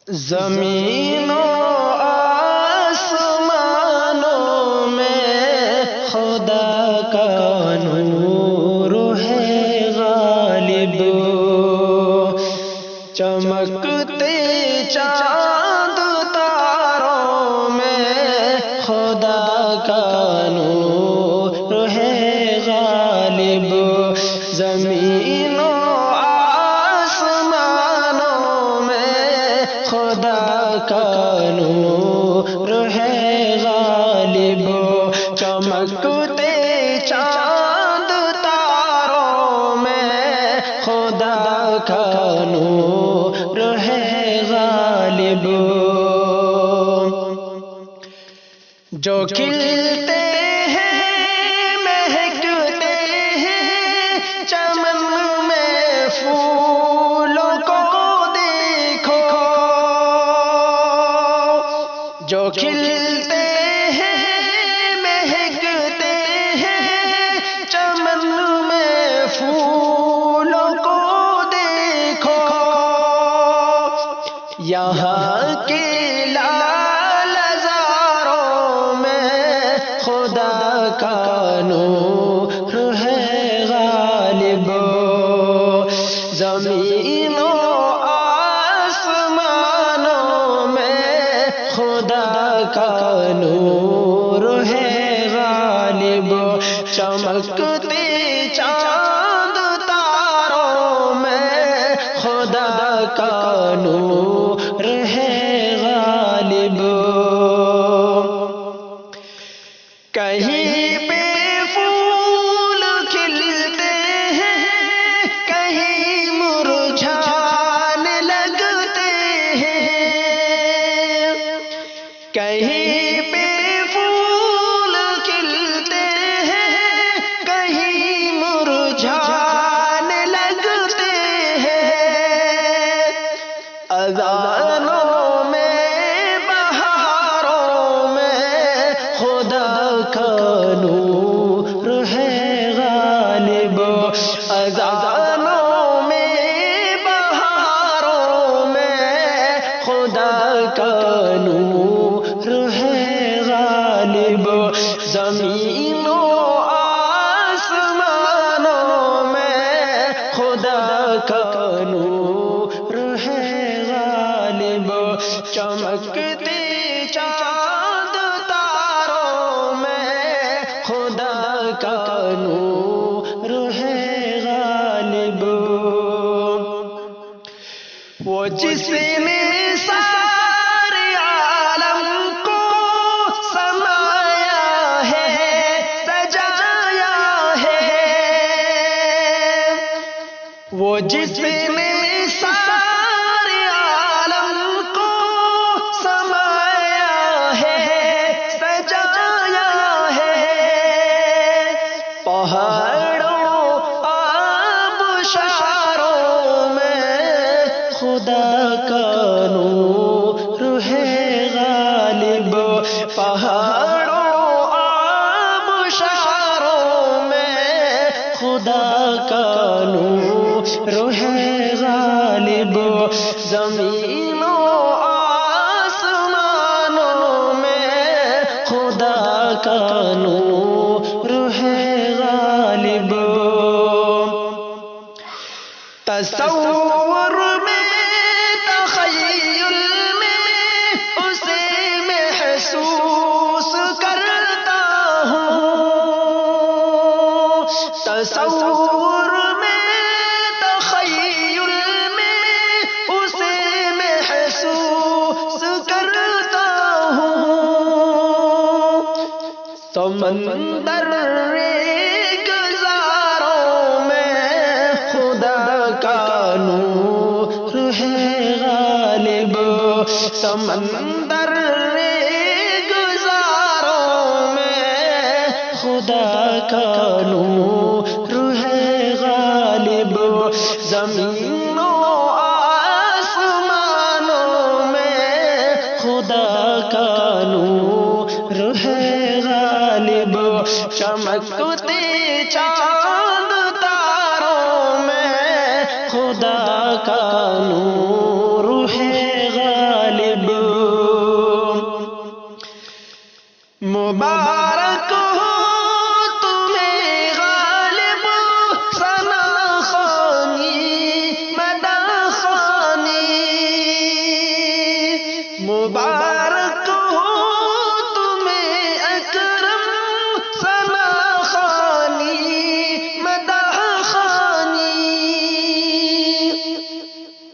زمین و آسمانوں میں خدا کا نور ہے غالب، چمکتے چاند تاروں میں خدا کا نور ہے غالب، زمین و خدا کا نور ہے غالب، چمکتے چاند تاروں میں خدا کا نور ہے غالب، جو کھلتے ہیں مہکتے ہیں چمن میں پھولوں کو جو کھلتے ہیں مہکتے ہیں چمن میں پھولوں کو دیکھو، یہاں کے لال زاروں میں خدا کا نور ہے غالب، زمین و خدا کا نور ہے غالب، چمکتے چاند تاروں میں خدا کا نور ہے غالب، کہیں پہ پھول کھلتے ہیں کہیں مرجھانے لگتے ہیں، کہیں پہ پھول کھلتے ہیں کہیں مرجھانے لگتے ہیں، اذانوں میں بہاروں میں خدا کا نور ہے غالب، اذانوں میں بہاروں میں خدا کا نور ہے غالب، زمین و آسمانوں میں خدا کا نور ہے غالب، چمکتے چاند تاروں میں خدا کا نور ہے غالب، وہ جس نے وہ جس نے سارے عالم کو سمایا ہے سجایا ہے، پہاڑوں آبشاروں میں خدا کا نور ہے غالب، پہاڑوں آبشاروں میں خدا کا نور ہے غالب، زمین و آسمانوں میں خدا کا نور ہے غالب، تصور میں تخیل میں اسے محسوس کرتا ہوں، تصور سمندر گزاروں میں خدا کا نور ہے غالب، سمندر گزاروں میں خدا کا نور ہے غالب، زمین و آسمانوں میں خدا کا نور ہے غالب، چمکتے چاند تاروں میں خدا کا نور ہے غالب۔ مبارک ہو تمہیں اکرم ثنا خوانی مدح خوانی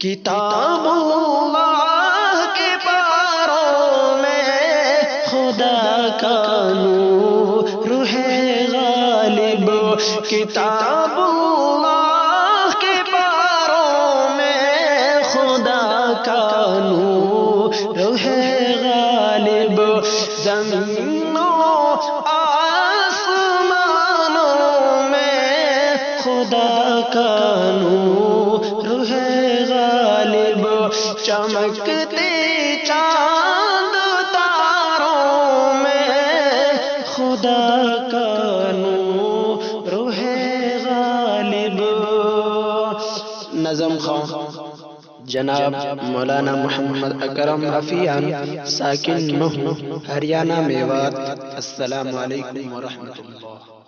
کتاب اللہ کے پاروں میں خدا کا نور ہے غالب کتاب اللہ کے پاروں میں خدا کا نور ہے غالب زمین و آسمانوں میں خدا کا نور ہے غالب چمکتے چاند تاروں میں خدا کا نور ہے غالب. نظم خواں جناب مولانا محمد اکرم عفیان ساکن مہو ہریانہ میوات. السلام علیکم ورحمۃ اللہ.